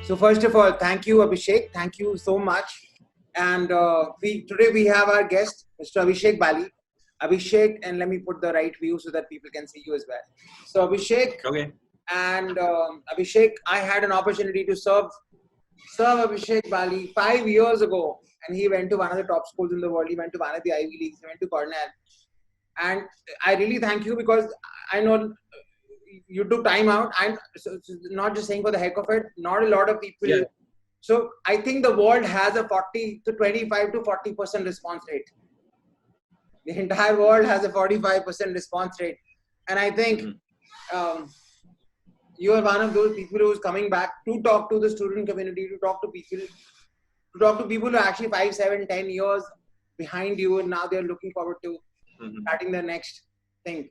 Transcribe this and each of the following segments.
So first of all, thank you, Abhishek. Thank you so much. And today we have our guest, Mr. Abhishek Bali. Abhishek, and let me put the right view so that people can see you as well. So Abhishek, Okay. And Abhishek, I had an opportunity to serve Abhishek Bali 5 years ago, and he went to one of the top schools in the world. He went to one of the Ivy Leagues. He went to Cornell, and I really thank you because I know you took time out. And so not just saying for the heck of it. Not a lot of people. Yeah. So I think the world has a 40 to 25 to 40% response rate. The entire world has a 45% response rate, and I think. You are one of those people who's coming back to talk to the student community, to talk to people who are actually 5, 7, 10 years behind you, and now they're looking forward to starting their next thing.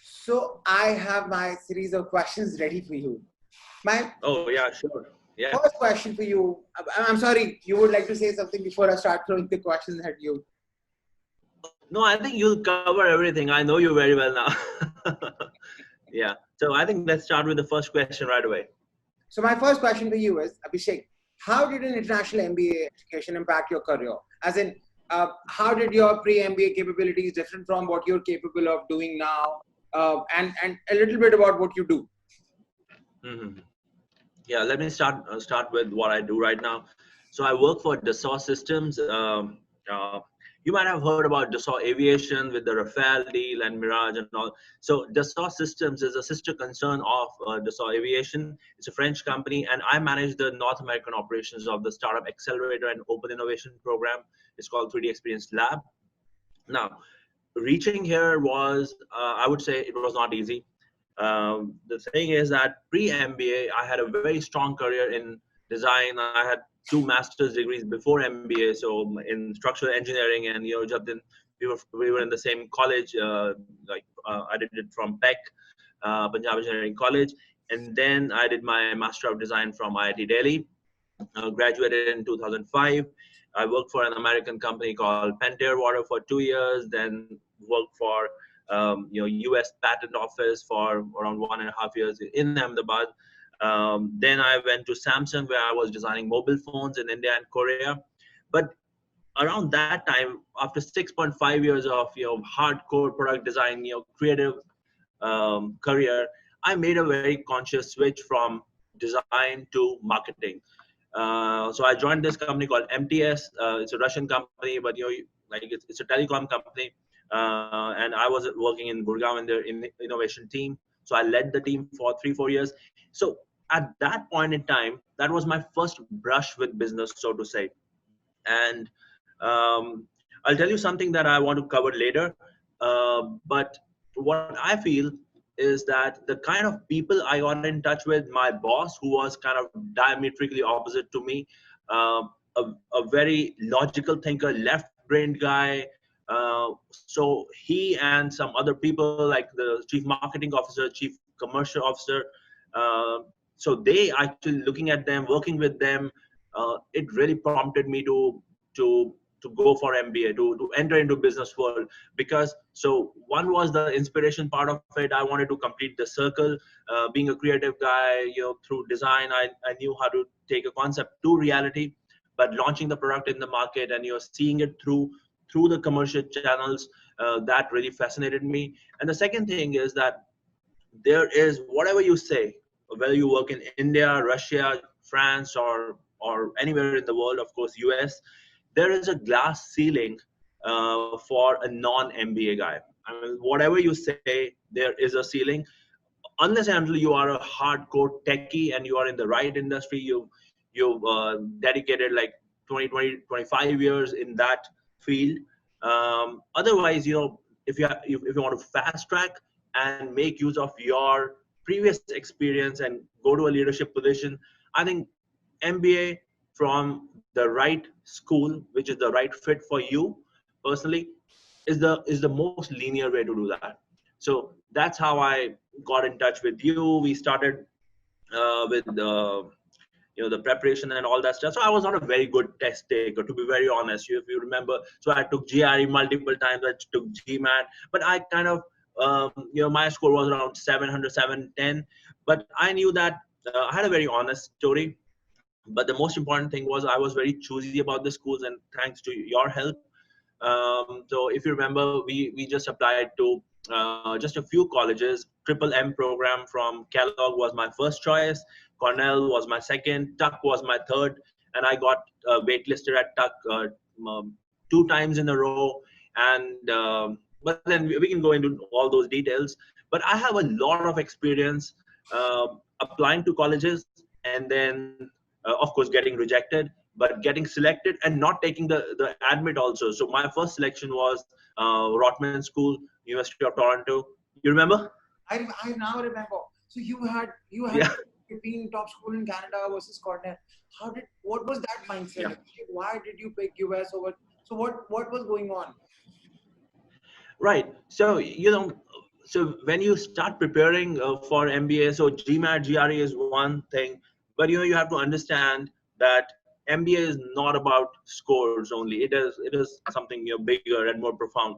So I have my series of questions ready for you. Oh yeah, sure. Yeah. First question for you. I'm sorry, you would like to say something before I start throwing the questions at you? No, I think you'll cover everything. I know you very well now. Yeah. So I think let's start with the first question right away. So my first question for you is, Abhishek, how did an international MBA education impact your career? As in, how did your pre-MBA capabilities different from what you're capable of doing now? And a little bit about what you do. Yeah, let me start with what I do right now. So I work for Dassault Systems. You might have heard about Dassault Aviation with the Rafale deal and Mirage and all. So Dassault Systems is a sister concern of Dassault Aviation. It's a French company, and I manage the North American operations of the Startup Accelerator and Open Innovation Program. It's called 3D Experience Lab. Now, reaching here was, I would say it was not easy. The thing is that pre-MBA, I had a very strong career in design. I had 2 master's degrees before MBA, so in structural engineering, and Jatin, we were in the same college. I did it from PEC, Punjab Engineering College, and then I did my Master of Design from IIT Delhi. Graduated in 2005. I worked for an American company called Pentair Water for 2 years, then worked for US Patent Office for around 1.5 years in Ahmedabad. Then I went to Samsung, where I was designing mobile phones in India and Korea. But around that time, after 6.5 years of hardcore product design, creative career, I made a very conscious switch from design to marketing. So I joined this company called MTS. It's a Russian company, but it's a telecom company. And I was working in Gurgaon in their innovation team. So I led the team for 3-4 years. So at that point in time, that was my first brush with business, so to say. And I'll tell you something that I want to cover later. But what I feel is that the kind of people I got in touch with, my boss, who was kind of diametrically opposite to me, a very logical thinker, left-brained guy. So he and some other people, like the chief marketing officer, chief commercial officer, so they actually, looking at them, working with them, it really prompted me to go for MBA, to enter into business world. Because so one was the inspiration part of it. I wanted to complete the circle. Being a creative guy, through design, I knew how to take a concept to reality. But launching the product in the market and seeing it through the commercial channels, that really fascinated me. And the second thing is that there is, whatever you say, whether you work in India, Russia, France, or anywhere in the world, of course, US, there is a glass ceiling for a non-MBA guy. I mean, whatever you say, there is a ceiling. Unless and until you are a hardcore techie and you are in the right industry, you've dedicated like 25 years in that field. Otherwise, if you want to fast track and make use of your previous experience and go to a leadership position, I think MBA from the right school, which is the right fit for you personally, is the most linear way to do that. So that's how I got in touch with you. We started with the preparation and all that stuff. So I was not a very good test taker, to be very honest. If you remember, so I took GRE multiple times. I took GMAT, but I kind of my score was around 700, 710. But I knew that I had a very honest story. But the most important thing was I was very choosy about the schools, and thanks to your help. So if you remember, we just applied to just a few colleges. Triple M program from Kellogg was my first choice. Cornell was my second. Tuck was my third, and I got waitlisted at Tuck 2 times in a row. And but then we can go into all those details. But I have a lot of experience applying to colleges, and then of course getting rejected, but getting selected and not taking the admit also. So my first selection was Rotman School, University of Toronto. You remember? I now remember. So you had Yeah. between top school in Canada versus Cornell. What was that mindset? Yeah. Why did you pick US over? So what was going on? Right. So, so when you start preparing for MBA, so GMAT, GRE is one thing, but you have to understand that MBA is not about scores only. It is something bigger and more profound.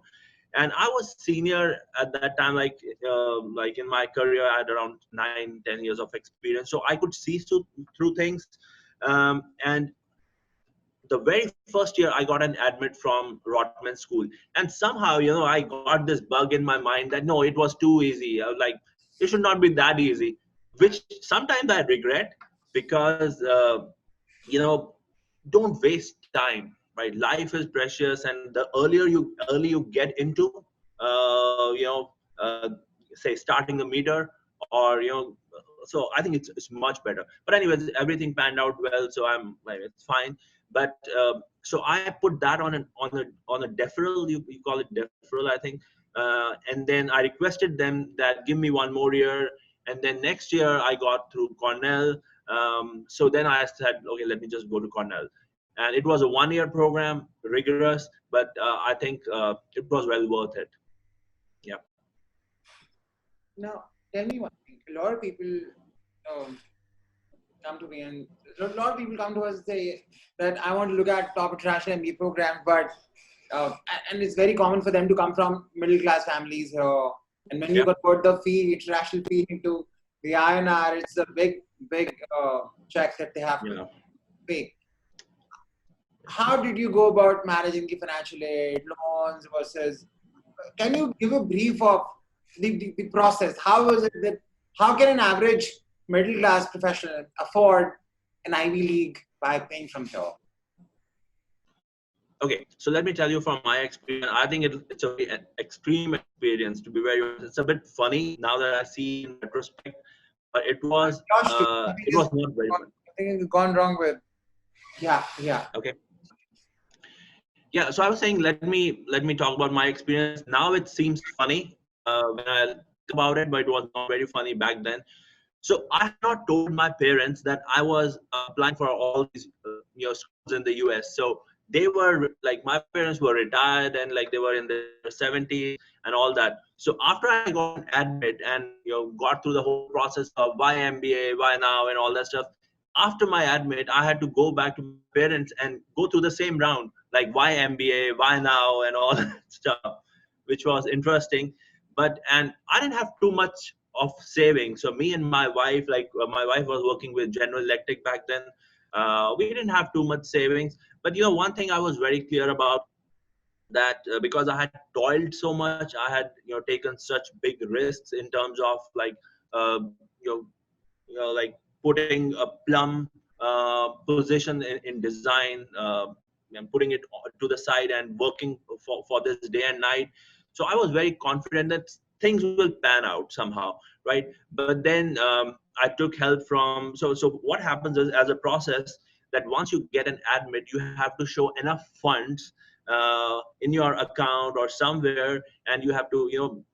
And I was senior at that time, like in my career, I had around 9-10 years of experience, so I could see through things. And the very first year I got an admit from Rotman School, and somehow I got this bug in my mind that no, it was too easy. I was like, it should not be that easy, which sometimes I regret, because don't waste time, right? Life is precious, and the early you get into uh, say starting the meter, or so I think it's much better. But anyways, everything panned out well, so I'm like, it's fine. But so I put that on a deferral. You call it deferral, I think. And then I requested them that give me one more year, and then next year I got through Cornell. So then I said, okay, let me just go to Cornell, and it was a 1-year program, rigorous, but I think it was well worth it. Yeah. Now tell me one thing. A lot of people come to me, and a lot of people come to us and say that I want to look at top international MBA programs, but and it's very common for them to come from middle class families here. And when you convert the fee, international fee, into the INR, it's a big check that they have to pay. How did you go about managing the financial aid, loans versus? Can you give a brief of the process? How was it that? How can an average middle class professional afford an Ivy League by paying from here? Okay, so let me tell you from my experience. I think it's a very extreme experience, to be very honest. It's a bit funny now that I see in retrospect, but it was not very funny. I think it's gone wrong with. Yeah. Okay. Yeah, so I was saying, let me talk about my experience. Now it seems funny when I think about it, but it was not very funny back then. So I had not told my parents that I was applying for all these schools in the US. So they were like, my parents were retired, and like they were in their 70s and all that. So after I got an admit and got through the whole process of why MBA, why now, and all that stuff, after my admit, I had to go back to my parents and go through the same round, like why MBA, why now, and all that stuff, which was interesting. And I didn't have too much of saving. So me and my wife, my wife was working with General Electric back then. We didn't have too much savings. But one thing I was very clear about, that because I had toiled so much, I had taken such big risks in terms of like like putting a plum position in design, and putting it to the side and working for this day and night. So I was very confident that things will pan out somehow, right? But then I took help from. So what happens is, as a process, that once you get an admit, you have to show enough funds in your account or somewhere, and you have to,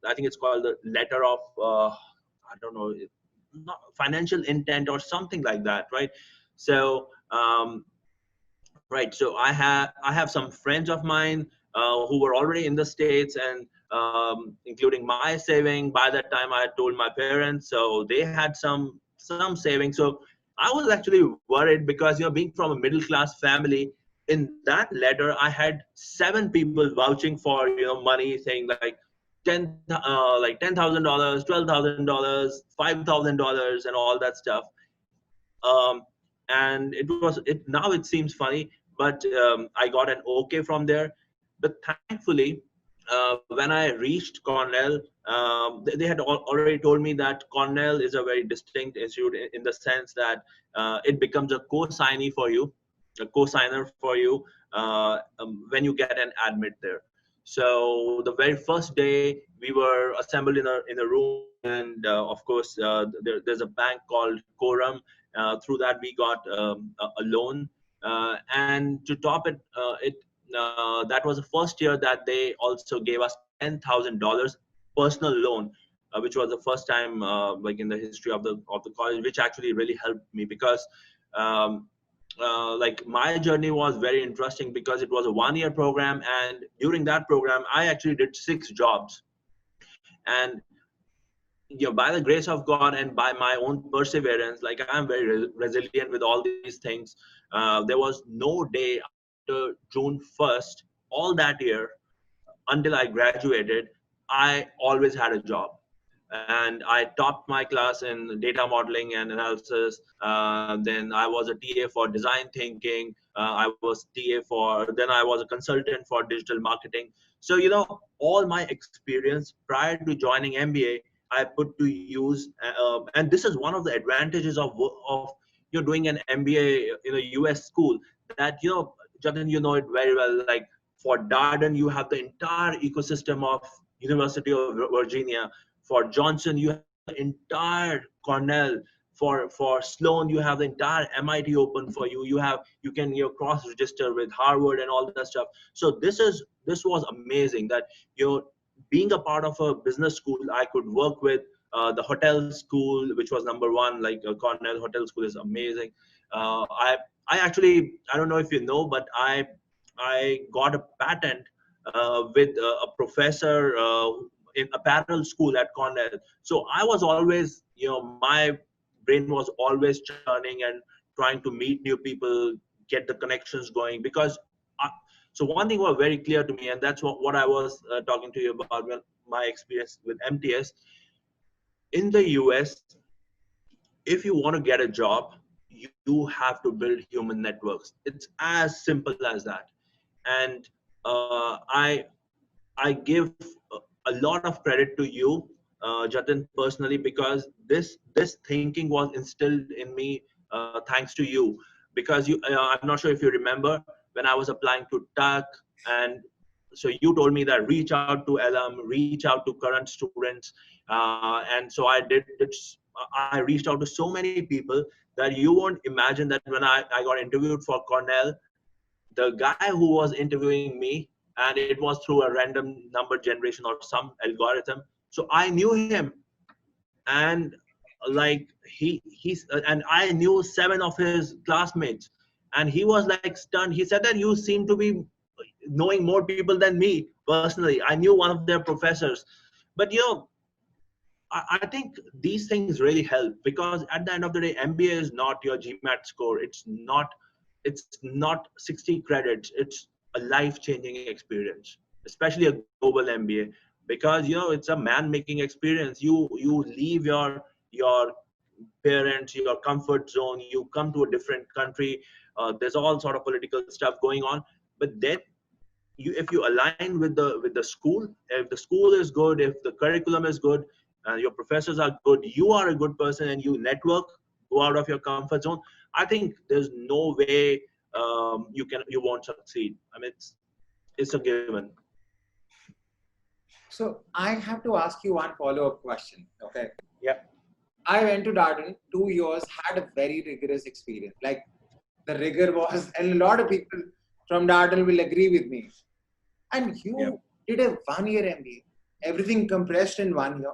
I think it's called the letter of I don't know, not financial intent or something like that, right? So right, so I have some friends of mine who were already in the States, and including my saving. By that time I had told my parents, so they had some savings. So I was actually worried, because being from a middle class family, in that letter I had 7 people vouching for money, saying like $10,000, $12,000, $5,000, and all that stuff. and now it seems funny, but I got an okay from there. But thankfully, when I reached Cornell, they had already told me that Cornell is a very distinct institute in the sense that it becomes a co-signee for you, a co-signer for you when you get an admit there. So the very first day we were assembled in a room, and of course there's a bank called Quorum. Through that we got a loan, and to top it, that was the first year that they also gave us $10,000 personal loan, which was the first time like in the history of the college, which actually really helped me because um, like my journey was very interesting because it was a 1 year program, and during that program I actually did 6 jobs. And by the grace of God and by my own perseverance, like I'm very resilient with all these things. There was no day after June 1st all that year until I graduated, I always had a job. And I topped my class in data modeling and analysis. Then I was a TA for design thinking. I was TA then I was a consultant for digital marketing. So, all my experience prior to joining MBA, I put to use. And this is one of the advantages of doing an MBA in a US school that, Jatin, you know it very well. Like for Darden, you have the entire ecosystem of University of Virginia. For Johnson, you have the entire Cornell. For Sloan, you have the entire MIT open for you. You can cross register with Harvard and all that stuff. So this was amazing that being a part of a business school, I could work with the hotel school, which was number one. Like Cornell Hotel School is amazing. I actually, I don't know if you know, but I got a patent with a professor in apparel school at Cornell. So I was always, my brain was always churning and trying to meet new people, get the connections going. Because so one thing was very clear to me, and that's what I was talking to you about when my experience with MTS. In the US, if you want to get a job, you have to build human networks. It's as simple as that. And I give a lot of credit to you, Jatin, personally, because this thinking was instilled in me thanks to you. Because I'm not sure if you remember when I was applying to TAC, and so you told me that reach out to alum, reach out to current students, and so I did. I reached out to so many people that you won't imagine that when I got interviewed for Cornell, the guy who was interviewing me, and it was through a random number generation or some algorithm. So I knew him, and like and I knew 7 of his classmates, and he was like stunned. He said that you seem to be knowing more people than me personally. I knew one of their professors, but I think these things really help because at the end of the day, MBA is not your GMAT score. It's not 60 credits. It's a life-changing experience, especially a global MBA, because it's a man-making experience. You leave your parents, your comfort zone. You come to a different country. There's all sort of political stuff going on, but then if you align with the school, if the school is good, if the curriculum is good, and your professors are good, you are a good person, and you network, go out of your comfort zone. I think there's no way you won't succeed. I mean, it's a given. So I have to ask you one follow-up question. Okay. Yeah. I went to Darden 2 years, had a very rigorous experience. Like the rigor was, and a lot of people from Darden will agree with me. And you did a 1 year MBA, everything compressed in 1 year.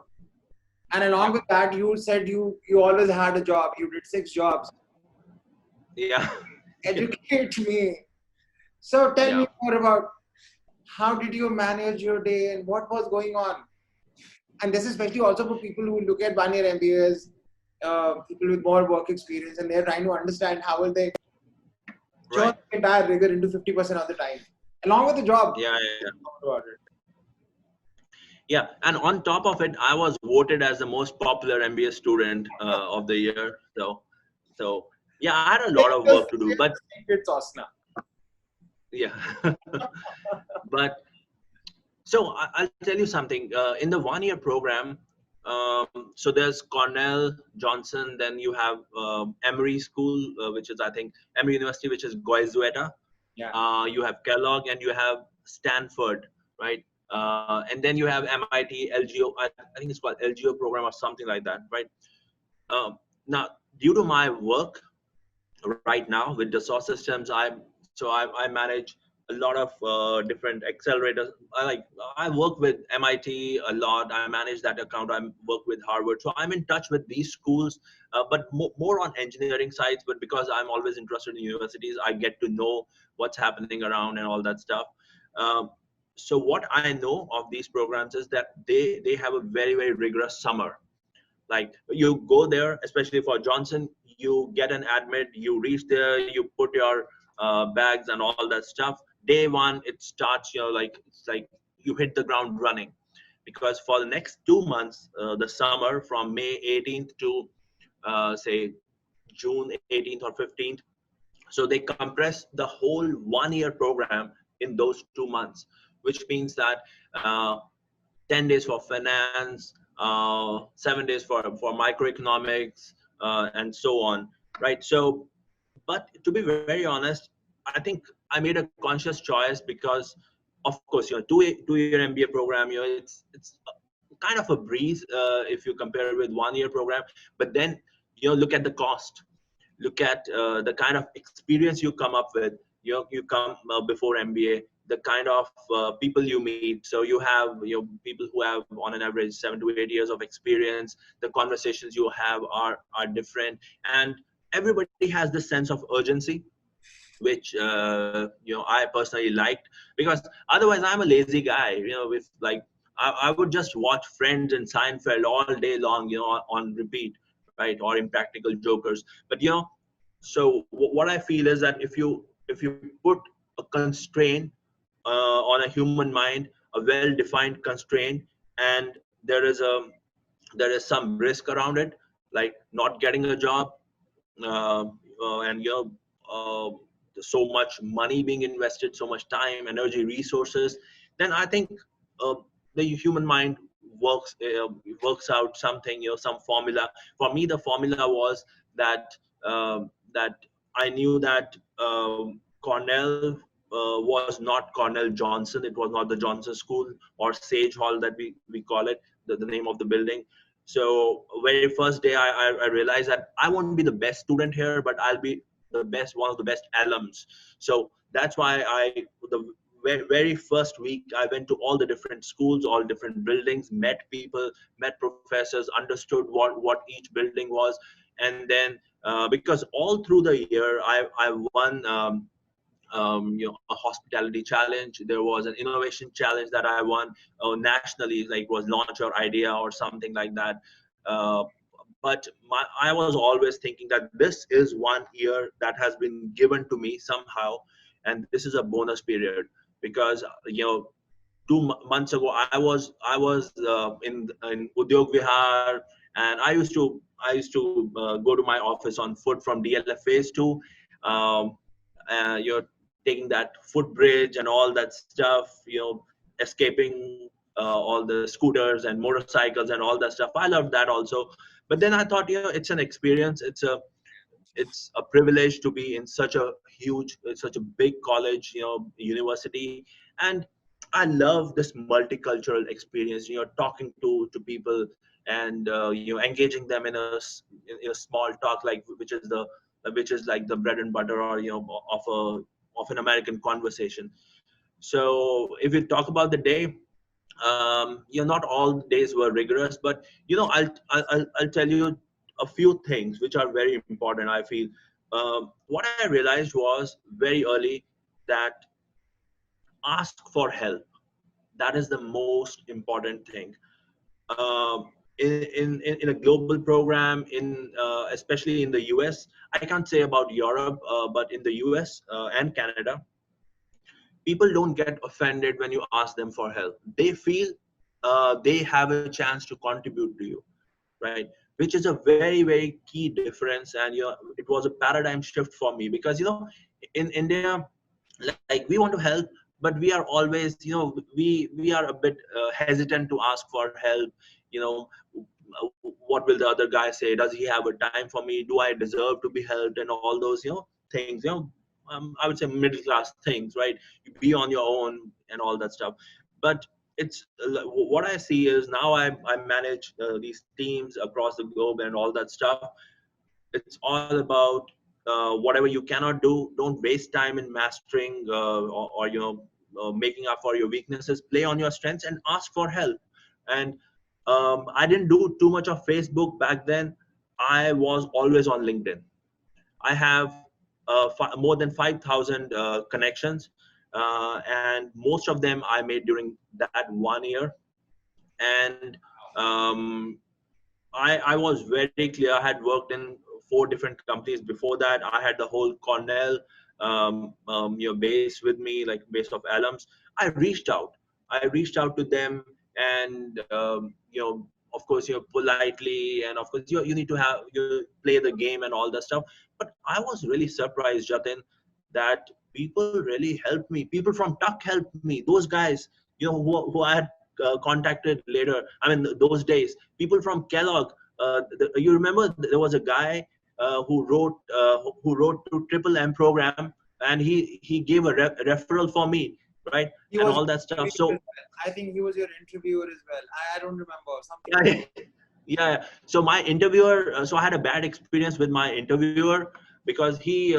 And along with that, you said you always had a job. You did 6 jobs. Yeah. Educate me. So tell me Yeah. more about how did you manage your day and what was going on? And this is especially also for people who look at 1 year MBAs, people with more work experience, and they're trying to understand how will they turn the entire rigor into 50% of the time, along with the job. Yeah. Yeah, and on top of it, I was voted as the most popular MBA student of the year. So Yeah, I had a lot of work to do, but Secret sauce now. yeah. But so I'll tell you something. In the 1 year program, so there's Cornell, Johnson, then you have Emory School, which is I think Emory University, which is Goizueta. Yeah. You have Kellogg, and you have Stanford, right? And then you have MIT, LGO. I think it's called LGO program or something like that, right? Now, due to my work right now with the source systems, I manage a lot of different accelerators. I work with MIT a lot. I manage that account. I work with Harvard, so I'm in touch with these schools, but more on engineering sides. But because I'm always interested in universities, I get to know what's happening around and all that stuff. um, so what I know of these programs is that they have a very rigorous summer. Like you go there, especially for Johnson, you get an admit, you reach there, you put your bags and all that stuff. Day one, it starts, like it's like you hit the ground running, because for the next 2 months, the summer from May 18th to say June 18th or 15th, so they compress the whole 1 year program in those 2 months, which means that uh, 10 days for finance, 7 days for microeconomics, and so on, right? So, but to be very honest, I think I made a conscious choice because, of course, 2 year MBA program, it's kind of a breeze if you compare it with 1 year program. But then, look at the cost, look at the kind of experience you come up with. You come before MBA, the kind of people you meet. So you have people who have on an average 7 to 8 years of experience. The conversations you have are different, and everybody has this sense of urgency, which I personally liked, because otherwise I'm a lazy guy. With like I would just watch Friends and Seinfeld all day long, on repeat, right? Or Impractical Jokers. But so what I feel is that if you put a constraint on a human mind, a well-defined constraint, and there is some risk around it, like not getting a job, uh, and so much money being invested, so much time, energy, resources, then I think uh, the human mind works out something, some formula. For me, the formula was that that I knew that Cornell was not Cornell Johnson. It was not the Johnson School or Sage Hall that we call it, the name of the building. So very first day, I realized that I won't be the best student here, but I'll be one of the best alums. So that's why the very first week, I went to all the different schools, all different buildings, met people, met professors, understood what each building was. And then because all through the year, I won a hospitality challenge. There was an innovation challenge that I won nationally, like was launch your idea or something like that. Uh, but I was always thinking that this is 1 year that has been given to me somehow, and this is a bonus period, because 2 months ago I was in Udyog Vihar, and I used to go to my office on foot from DLF phase 2. Um, you're taking that footbridge and all that stuff, escaping all the scooters and motorcycles and all that stuff. I love that also. But then I thought, it's an experience. It's a privilege to be in such a big college, university. And I love this multicultural experience, talking to people, and engaging them in a small talk, like which is like the bread and butter, or of an American conversation. So if you talk about the day, not all days were rigorous, but I'll tell you a few things which are very important, I feel. What I realized was very early that ask for help. That is the most important thing. um, in a global program, especially in the US. I can't say about Europe, but in the US and Canada, people don't get offended when you ask them for help. They feel they have a chance to contribute to you, right? which is a very, very key difference. And it was a paradigm shift for me, because in India, like, we want to help, but we are always, we are a bit hesitant to ask for help. you know what will the other guy say? Does he have a time for me? Do I deserve to be helped? And all those things, I would say middle class things, right? You be on your own and all that stuff. But it's what I see is now I manage these teams across the globe and all that stuff. It's all about whatever you cannot do, don't waste time in mastering or making up for your weaknesses. Play on your strengths and ask for help. And I didn't do too much of Facebook back then. I was always on LinkedIn. I have more than 5,000 connections, and most of them I made during that 1 year. And um, I was very clear. I had worked in 4 different companies before that. I had the whole Cornell base with me, like base of alums. I reached out. I reached out to them, and of course, politely, and of course, you need to have you play the game and all that stuff. But I was really surprised, Jatin, that people really helped me. People from Tuck helped me. Those guys, who I had contacted later. I mean, those days, people from Kellogg. You remember there was a guy who wrote to Triple M program, and he gave a referral for me, right, He and was all that stuff. your interviewer So as well. I think he was your interviewer as well. I don't remember something. yeah, yeah. So my interviewer, so I had a bad experience with my interviewer, because he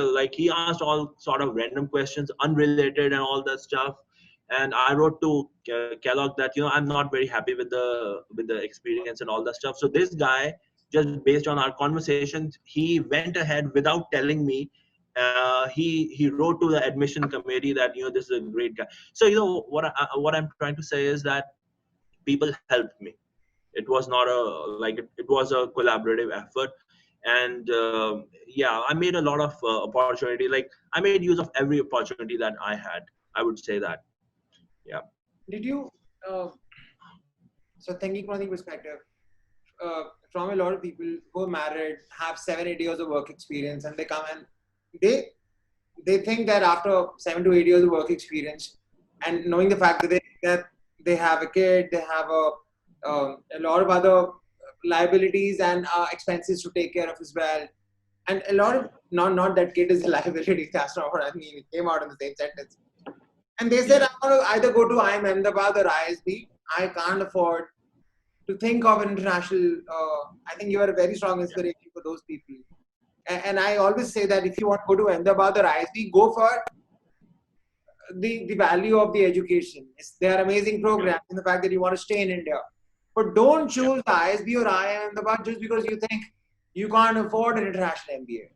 asked all sort of random questions, unrelated and all that stuff. And I wrote to Kellogg that I'm not very happy with the experience and all that stuff. So this guy, just based on our conversations, he went ahead without telling me. He wrote to the admission committee that this is a great guy. So what I'm trying to say is that people helped me. It was not a like it was a collaborative effort. And yeah, I made a lot of opportunity. Like, I made use of every opportunity that I had, I would say that. Yeah. Did you? So thinking from the perspective, from a lot of people who are married, have 7-8 years of work experience, and they come and they think that after 7 to 8 years of work experience, and knowing the fact that they have a kid, they have a lot of other liabilities and expenses to take care of as well, and a lot of not that kid is a liability. That's not what I mean. It came out in the same sentence. And they said, I'm going to either go to IIM Ahmedabad or ISB. I can't afford to think of an international. I think you are a very strong inspiration for those people. And I always say that if you want to go to Ahmedabad or ISB, go for the value of the education. They are amazing programs in the fact that you want to stay in India. But don't choose ISB or IIM Ahmedabad just because you think you can't afford an international MBA.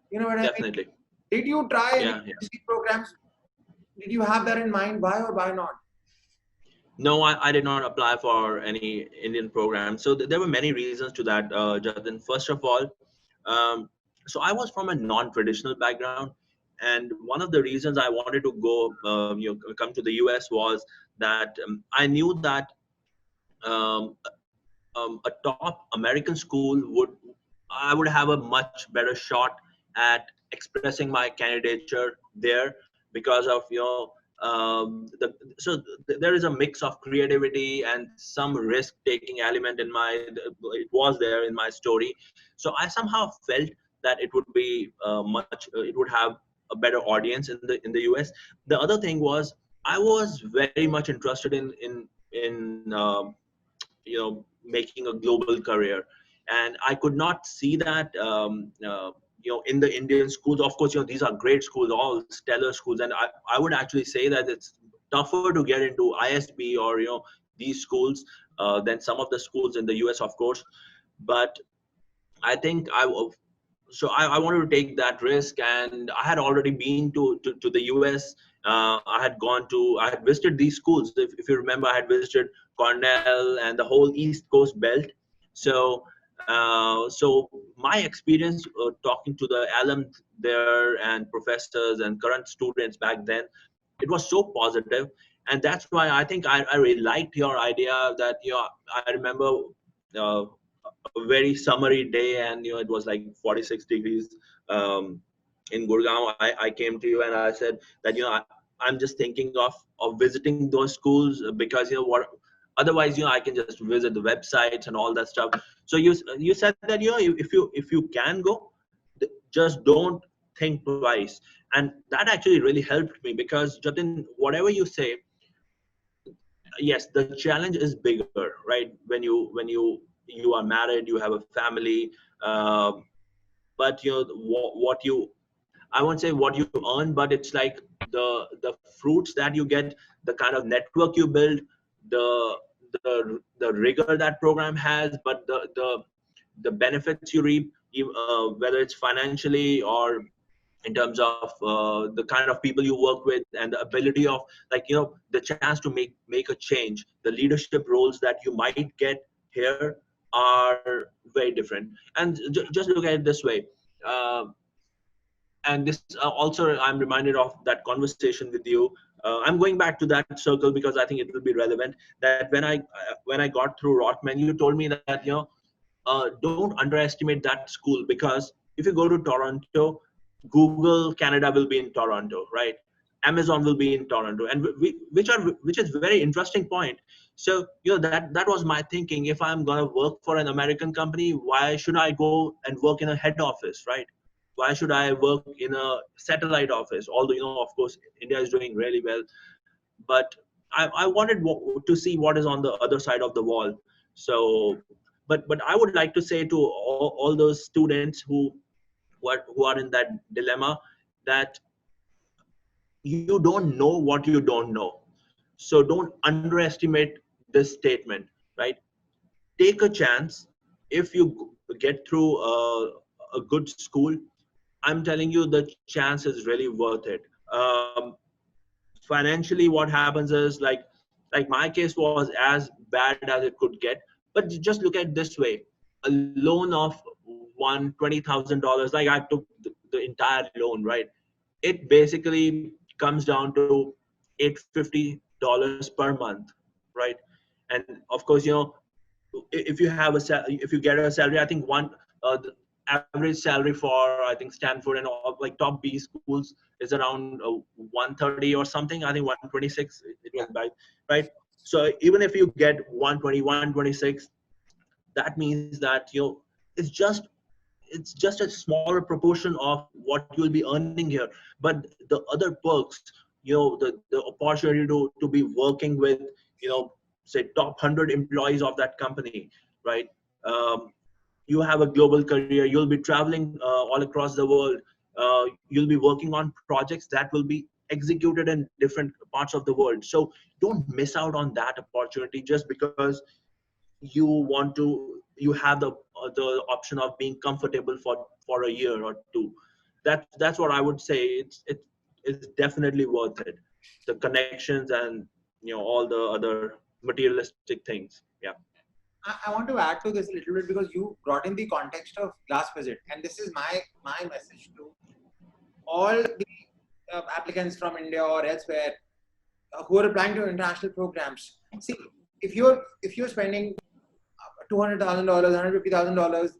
You know what I mean? Definitely. Did you try university programs? Did you have that in mind? Why or why not? No, I did not apply for any Indian program. So there were many reasons to that, Jatin. First of all, so I was from a non-traditional background, and one of the reasons I wanted to go, come to the US was that I knew that a top American school I would have a much better shot at expressing my candidature there, because of there is a mix of creativity and some risk-taking element in it was there in my story. So I somehow felt that it would be it would have a better audience in the US. The other thing was, I was very much interested in making a global career, and I could not see that in the Indian schools. Of course, these are great schools, all stellar schools, and I would actually say that it's tougher to get into ISB or these schools than some of the schools in the US, of course. But I think I wanted to take that risk, and I had already been to the US. I had visited these schools. If you remember, I had visited Cornell and the whole East Coast belt. So so my experience talking to the alums there and professors and current students back then, it was so positive. And that's why I think I really liked your idea that I remember a very summery day, and it was like 46 degrees in Gurgaon. I came to you and I said that I'm just thinking of visiting those schools, because what, otherwise I can just visit the websites and all that stuff. So you said that if you can go, just don't think twice. And that actually really helped me, because Jatin, whatever you say, yes, the challenge is bigger, right? When you are married, you have a family, um, but what you, I won't say what you earn, but it's like the fruits that you get, the kind of network you build, the rigor that program has, but the benefits you reap, whether it's financially or in terms of the kind of people you work with, and the ability of, like, the chance to make a change. The leadership roles that you might get here are very different. And just look at it this way. uh, and this also, I'm reminded of that conversation with you. I'm going back to that circle because I think it will be relevant. That when I got through Rotman, you told me that don't underestimate that school, because if you go to Toronto, Google Canada will be in Toronto, right? Amazon will be in Toronto, and which is very interesting point. So that was my thinking. If I'm gonna work for an American company, why should I go and work in a head office, right? Why should I work in a satellite office? Although of course, India is doing really well, but I wanted to see what is on the other side of the wall. So, but I would like to say to all those students who are in that dilemma, that you don't know what you don't know. So don't underestimate this statement, right? Take a chance. If you get through a good school, I'm telling you, the chance is really worth it. Financially, what happens is, like my case was as bad as it could get. But just look at it this way: a loan of $20,000, like I took the entire loan, right? It basically comes down to $850 per month, right? And of course, if you have if you get a salary, I think the average salary for, I think, Stanford and all, like top B schools, is around 130 or something. I think 126 it was by, right? So even if you get 120, 126, that means that it's just it's just a smaller proportion of what you'll be earning here. But the other perks, the opportunity to be working with, say, top 100 employees of that company, right? You have a global career. You'll be traveling all across the world. You'll be working on projects that will be executed in different parts of the world. So don't miss out on that opportunity just because you have the option of being comfortable for a year or two. That's what I would say. It's definitely worth it. The connections and all the other materialistic things. Yeah. I want to add to this a little bit because you brought in the context of class visit, and this is my message to all the applicants from India or elsewhere who are applying to international programs. See, if you're spending $200,000, $150,000,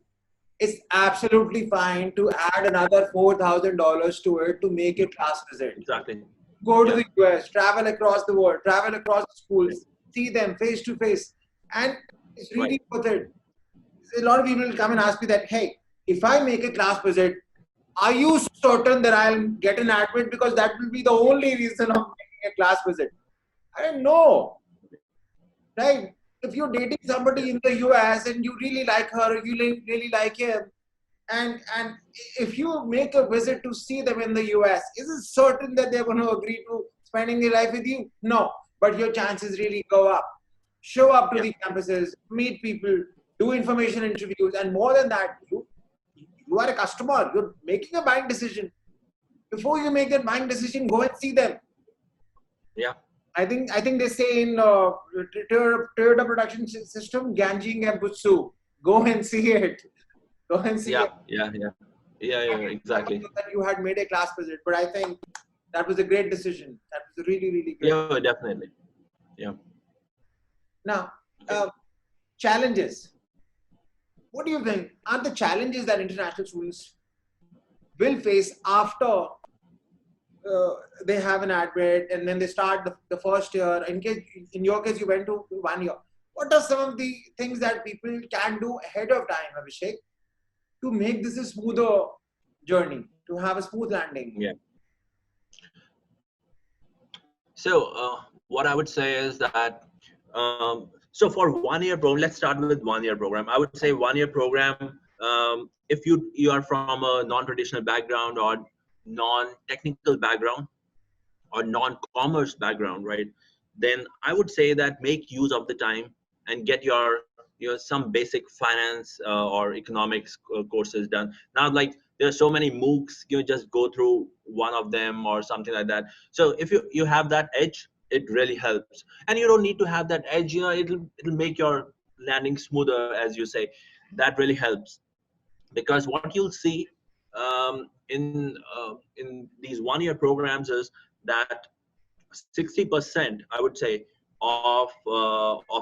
it's absolutely fine to add another $4,000 to it to make a class visit. Exactly. Go to the US, travel across the world, travel across the schools, see them face to face, and it's really worth it. A lot of people will come and ask me that, hey, if I make a class visit, are you certain that I'll get an admit? Because that will be the only reason of making a class visit. I don't know, right? If you're dating somebody in the US and you really like her, or you really like him, and if you make a visit to see them in the US, is it certain that they're going to agree to spending their life with you? No, but your chances really go up. Show up to the campuses, meet people, do information interviews, and more than that, you are a customer. You're making a buying decision. Before you make that buying decision, go and see them. Yeah. I think they say in Toyota production system, Ganjing and Butsu. Go and see it. Go and see it. Yeah, exactly. That you had made a class visit, but I think that was a great decision. That was really, really great. Yeah, definitely. Yeah. Now, challenges. what do you think are the challenges that international students will face after they have an admit and then they start the first year? In your case, you went to 1 year. What are some of the things that people can do ahead of time, Abhishek, to make this a smoother journey, to have a smooth landing? Yeah. So what I would say is that so for 1 year program, let's start with 1 year program. I would say 1 year program. If you are from a non-traditional background or non-technical background or non-commerce background, right? Then I would say that make use of the time and get your some basic finance or economics courses done. Now, like there are so many MOOCs, you just go through one of them or something like that. So if you have that edge, it really helps. And you don't need to have that edge. It'll make your landing smoother, as you say. That really helps, because what you'll see in these 1 year programs is that 60%, I would say, of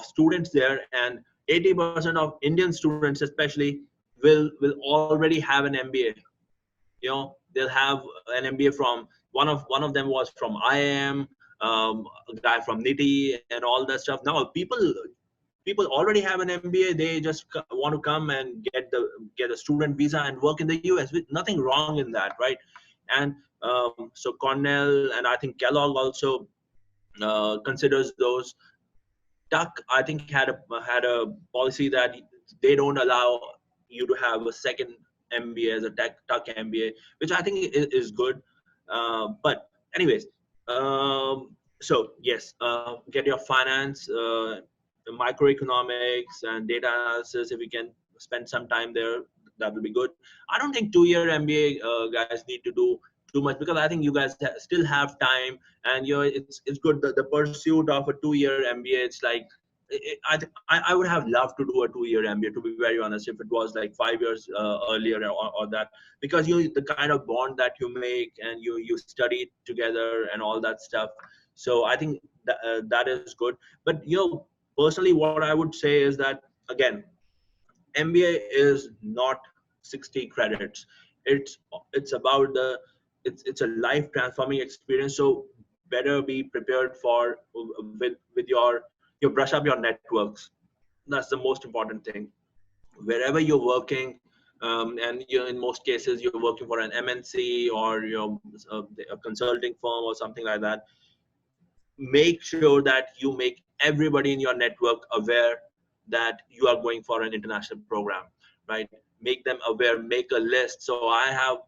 students there, and 80% of Indian students especially will already have an MBA. They'll have an MBA from one of them was from IIM, a guy from NITI and all that stuff. Now people already have an MBA. They just want to come and get a student visa and work in the US, with nothing wrong in that, right? And so Cornell and I think Kellogg also considers those. Tuck, I think, had a policy that they don't allow you to have a second MBA as a Tuck MBA, which I think is good. But anyways, so yes, get your finance, microeconomics, and data analysis. If we can spend some time there, that will be good. I don't think 2 year MBA guys need to do too much, because I think you guys still have time, and it's good. The pursuit of a 2 year MBA, it's like I would have loved to do a 2 year MBA, to be very honest, if it was like 5 years earlier or that, because the kind of bond that you make, and you study together and all that stuff. So I think that is good. But personally, what I would say is that, again, MBA is not 60 credits. It's about it's a life transforming experience. So better be prepared for with your brush up your networks. That's the most important thing. Wherever you're working, and in most cases you're working for an MNC or a consulting firm or something like that, make sure that you make everybody in your network aware that you are going for an international program, right? Make them aware, make a list. So I have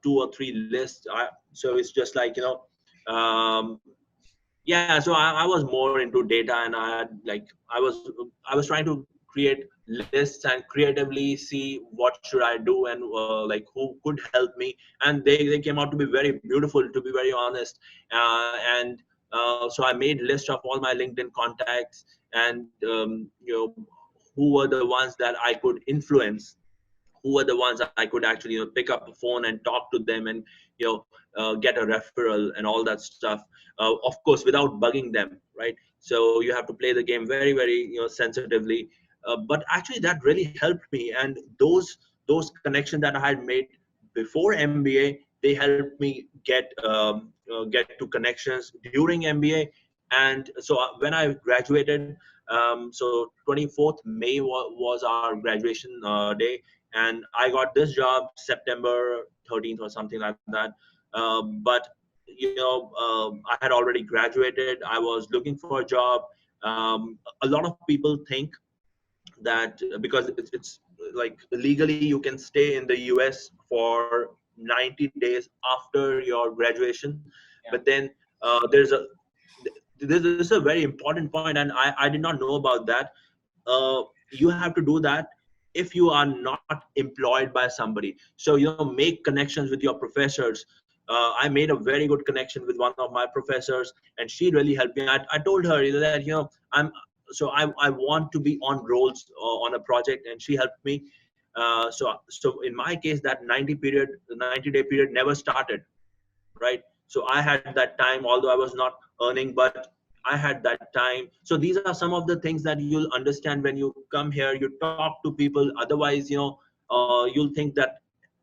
2 or 3 lists. So it's just like, yeah, so I was more into data, and I was trying to create lists and creatively see what should I do, and like who could help me, and they came out to be very beautiful, to be very honest. And so I made list of all my LinkedIn contacts, and who were the ones that I could influence, who were the ones I could actually pick up the phone and talk to them, and get a referral and all that stuff. Of course, without bugging them, right? So you have to play the game very, very sensitively. But actually, that really helped me, and those connections that I had made before MBA, they helped me get to connections during MBA. And so when I graduated, so 24th May was our graduation day, and I got this job September 13th or something like that. But I had already graduated. I was looking for a job. A lot of people think that because it's like legally you can stay in the US for 90 days after your graduation, but then this is a very important point, and I did not know about that. You have to do that if you are not employed by somebody. So make connections with your professors. I made a very good connection with one of my professors, and she really helped me. I told her that I want to be on roles on a project, and she helped me. So in my case, that 90-day period never started, right? So I had that time, although I was not earning, but I had that time. So these are some of the things that you'll understand when you come here, you talk to people. Otherwise, you'll think that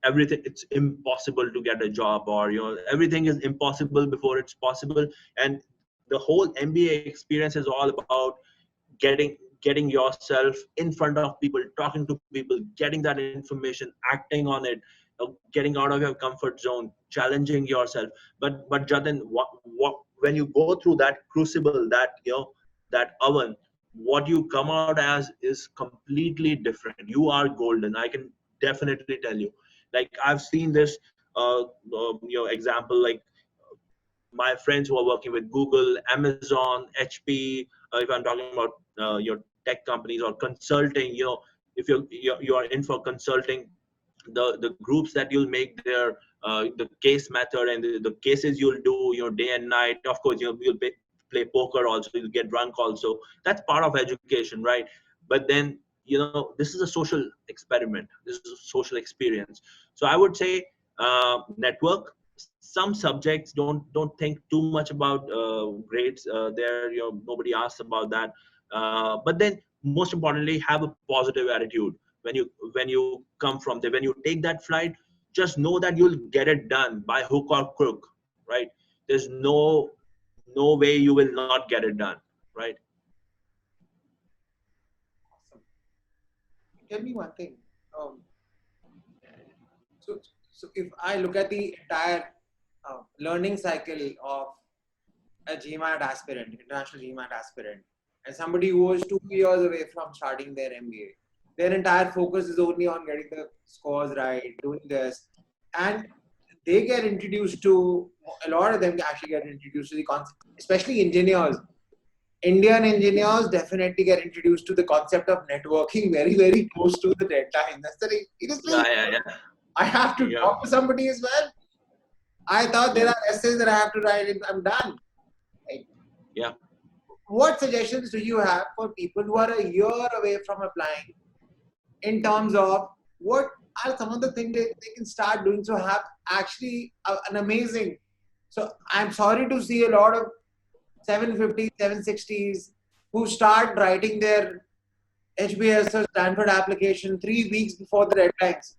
everything, it's impossible to get a job, or everything is impossible before it's possible. And the whole MBA experience is all about getting yourself in front of people, talking to people, getting that information, acting on it, getting out of your comfort zone, challenging yourself. But Jatin, what when you go through that crucible, that oven, what you come out as is completely different. You are golden, I can definitely tell you. Like, I've seen this example, like my friends who are working with Google, Amazon, HP. If I'm talking about your tech companies or consulting, if you are in for consulting, the groups that you'll make there, the case method and the cases you'll do, day and night. Of course, you'll play poker also. You'll get drunk also. That's part of education, right? But then, this is a social experiment. This is a social experience. So I would say, network. Some subjects don't think too much about grades. There, nobody asks about that. But then, most importantly, have a positive attitude when you come from there. When you take that flight, just know that you'll get it done by hook or crook, right? There's no way you will not get it done, right? Awesome. Tell me one thing. Um, so if I look at the entire learning cycle of a GMAT aspirant, international GMAT aspirant, and somebody who was 2 years away from starting their MBA, their entire focus is only on getting the scores right, doing this, and they get introduced to, a lot of them actually get introduced to the concept, especially engineers. Indian engineers definitely get introduced to the concept of networking very, very close to the deadline. That's the seriously. Yeah. I have to talk to somebody as well. I thought there are essays that I have to write and I'm done. Right? Yeah. What suggestions do you have for people who are a year away from applying, in terms of what are some of the things they can start doing to have actually an amazing? So I'm sorry to see a lot of 750s, 760s who start writing their HBS or Stanford application 3 weeks before the deadlines.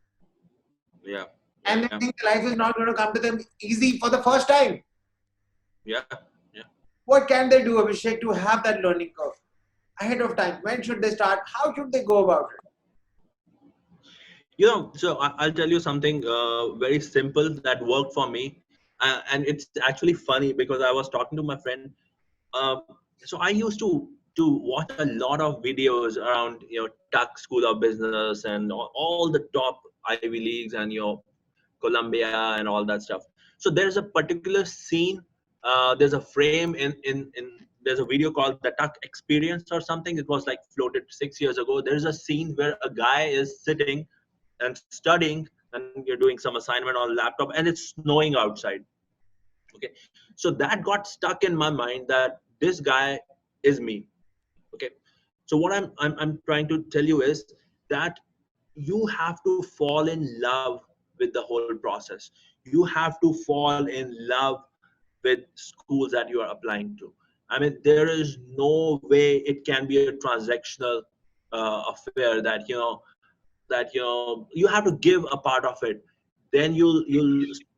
Yeah. And they think life is not going to come to them easy for the first time. Yeah. What can they do, Abhishek, to have that learning curve ahead of time? When should they start? How should they go about it? So I'll tell you something very simple that worked for me. And it's actually funny because I was talking to my friend. So I used to watch a lot of videos around, Tuck School of Business and all the top Ivy Leagues and, Columbia and all that stuff. So there's a particular scene. There's a frame in there's a video called the Tuck Experience or something. It was like floated 6 years ago. There's a scene where a guy is sitting and studying, and you're doing some assignment on a laptop, and it's snowing outside. Okay, so that got stuck in my mind that this guy is me. Okay, so what I'm trying to tell you is that you have to fall in love with the whole process. You have to fall in love with schools that you are applying to. I mean, there is no way it can be a transactional affair that you have to give a part of it. Then you'll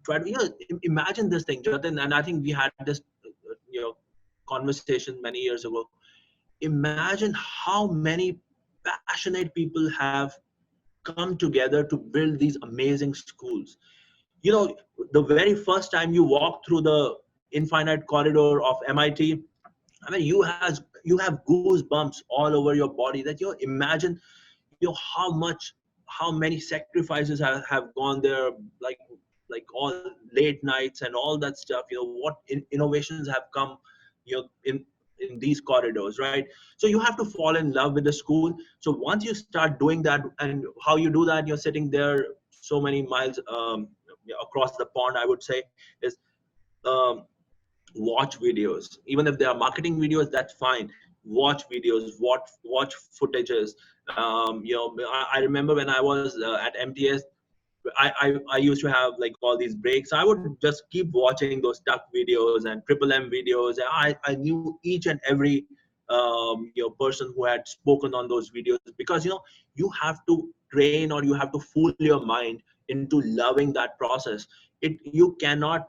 try to imagine this thing, Jatin, and I think we had this conversation many years ago. Imagine how many passionate people have come together to build these amazing schools. The very first time you walk through the infinite corridor of MIT, I mean, you have goosebumps all over your body. That imagine how many sacrifices have gone there, like all late nights and all that stuff. What innovations have come, in these corridors, right? So you have to fall in love with the school. So once you start doing that, and how you do that, you're sitting there so many miles across the pond, I would say, is um, watch videos. Even if they are marketing videos, that's fine. Watch videos, watch footages. I remember when I was at MTS, I used to have like all these breaks. I would just keep watching those duck videos and triple M videos. And I knew each and every person who had spoken on those videos, because you have to train, or you have to fool your mind into loving that process. You cannot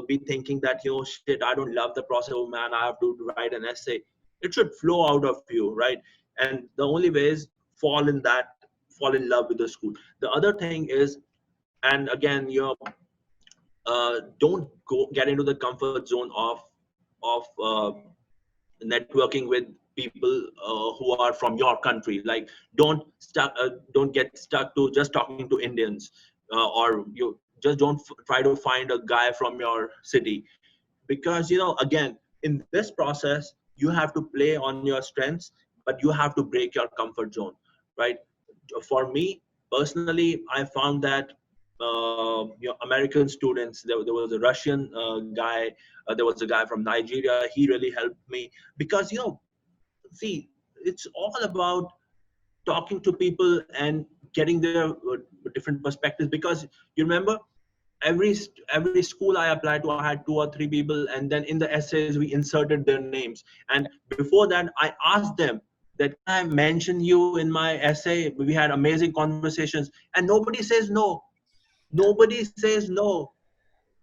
be thinking that shit, I don't love the process, oh man, I have to write an essay. It should flow out of you, right? And the only way is fall in love with the school. The other thing is, and again, don't get into the comfort zone of networking with people who are from your country. Like, don't get stuck to just talking to Indians, or you just don't try to find a guy from your city, because again, in this process you have to play on your strengths, but you have to break your comfort zone, right? For me personally, I found that American students, there was a Russian guy, there was a guy from Nigeria. He really helped me, because see, it's all about talking to people and getting their different perspectives. Because you remember, every school I applied to, I had 2 or 3 people, and then in the essays we inserted their names. And before that, I asked them that, can I mention you in my essay? We had amazing conversations, and nobody says no. Nobody says no,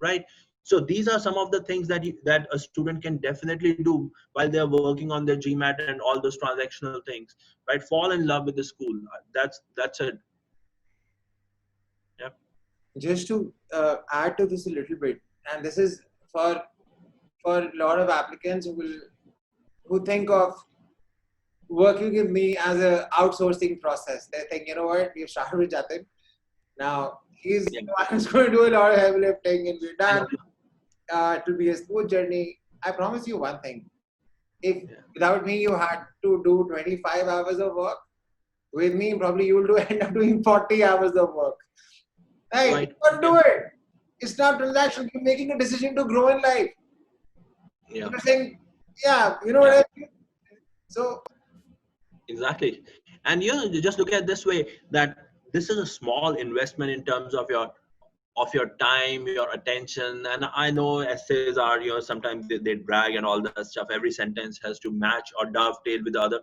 right? So these are some of the things that a student can definitely do while they're working on their GMAT and all those transactional things, right? Fall in love with the school. That's it. Yeah. Just to add to this a little bit, and this is for a lot of applicants who think of working with me as a outsourcing process. They think, you know what, we've started with Jatin. Now he's Yeah. going to do a lot of heavy lifting, and we're done. It will be a smooth journey. I promise you one thing. If without me you had to do 25 hours of work, with me probably you will end up doing 40 hours of work. Hey, Right. don't do it. It's not transaction. You're making a decision to grow in life. Yeah. You're saying, yeah, you know what I mean? So Exactly. And you just look at it this way, that this is a small investment in terms of your time, your attention. And I know essays are, sometimes they drag and all that stuff. Every sentence has to match or dovetail with the other.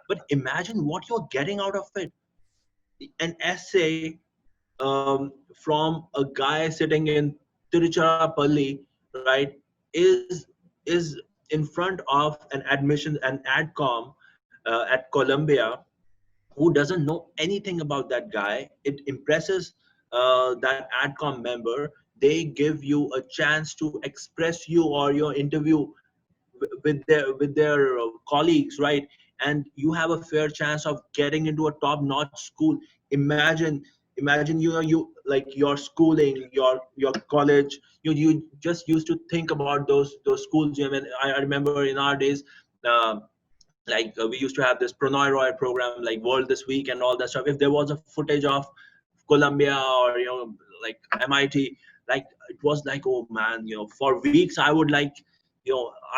But imagine what you're getting out of it. An essay from a guy sitting in Tiruchirappalli, right, is in front of an adcom at Columbia, who doesn't know anything about that guy. It impresses that adcom member. They give you a chance to express you or your interview with their colleagues, right? And you have a fair chance of getting into a top-notch school. Imagine you like your schooling, your college. You just used to think about those schools. I mean, I remember in our days. Uh, we used to have this Prannoy Roy program, like World This Week and all that stuff. If there was a footage of Columbia or like MIT, like it was like, oh man, for weeks I would like,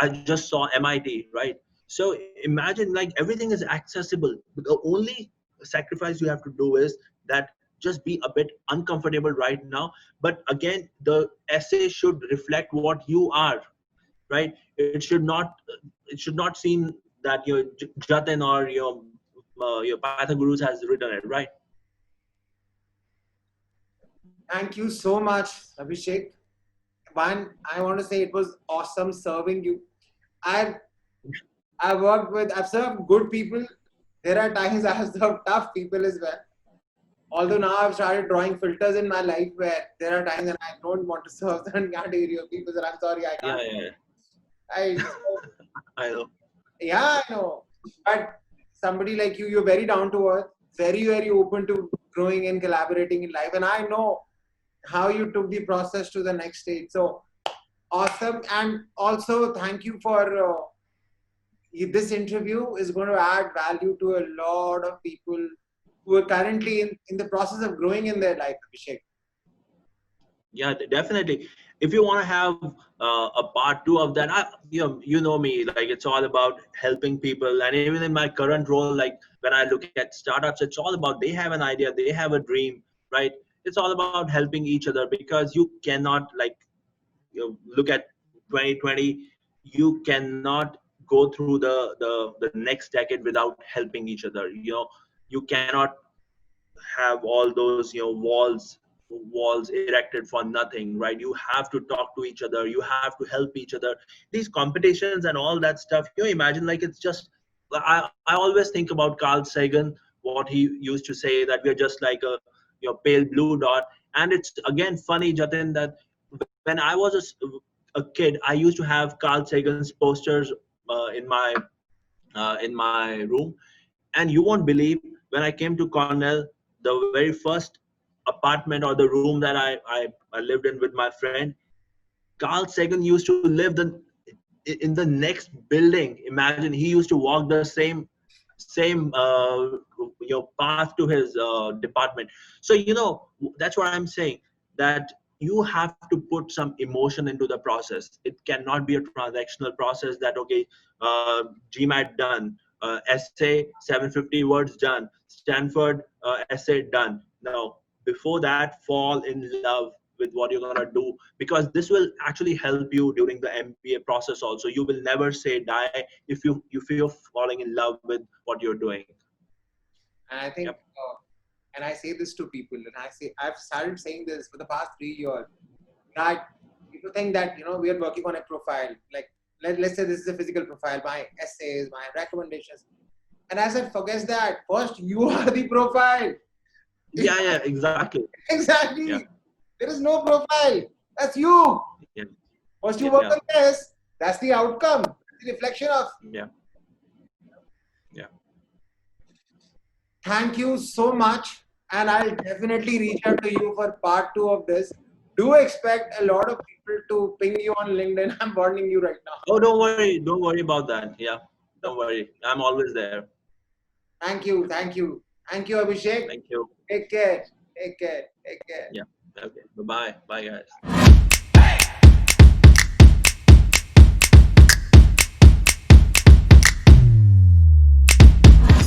I just saw MIT, right? So imagine, like, everything is accessible. The only sacrifice you have to do is that just be a bit uncomfortable right now. But again, the essay should reflect what you are, right? It should not seem that your Jatin or your Pythagurus has written it, right? thank you so much, Abhishek. One, I want to say it was awesome serving you. I've I've served good people. There are times I have served tough people as well. Although now I've started drawing filters in my life where there are times when I don't want to serve certain category of people, and I'm sorry, I Yeah, can't. yeah, I I know. Yeah, I know. But somebody like you, you're very down to earth, very, very open to growing and collaborating in life. And I know how you took the process to the next stage. So awesome. And also, thank you for this interview is going to add value to a lot of people who are currently in the process of growing in their life, Abhishek. Yeah, definitely. if you want to have a part two of that, you know me, like it's all about helping people. And even in my current role, like when I look at startups, it's all about they have an idea, they have a dream, right? It's all about helping each other, because you cannot, like, look at 2020, you cannot go through the next decade without helping each other. You cannot have all those walls erected for nothing, right? You have to talk to each other, you have to help each other. These competitions and all that stuff, imagine, like, it's just, I always think about Carl Sagan, what he used to say, that we're just like a pale blue dot. And it's again funny, Jatin, that when I was a kid, I used to have Carl Sagan's posters in my room. And you won't believe, when I came to Cornell, the very first apartment or the room that I lived in with my friend, Carl Sagan used to live in the next building. Imagine, he used to walk the same path to his department. So that's what I'm saying, that you have to put some emotion into the process. It cannot be a transactional process that, okay, GMAT done, essay 750 words done, Stanford essay done. No, before that, fall in love with what you're gonna do, because this will actually help you during the MBA process also. You will never say die if you're falling in love with what you're doing. And I think, Yep. and I say this to people, and I've started saying this for the past 3 years, that people think that, we are working on a profile. Like, let's say this is a physical profile, my essays, my recommendations. And I said, forget that. First, you are the profile. Yeah, exactly. Exactly. Yeah. There is no profile. That's you. Yeah. First, you work on this. That's the outcome. That's the reflection of. Yeah. Thank you so much. And I'll definitely reach out to you for part 2 of this. Do expect a lot of people to ping you on LinkedIn. I'm warning you right now. Oh, don't worry about that. Yeah, don't worry. I'm always there. Thank you, Abhishek. Thank you. Take care. Yeah. Okay. Bye, guys.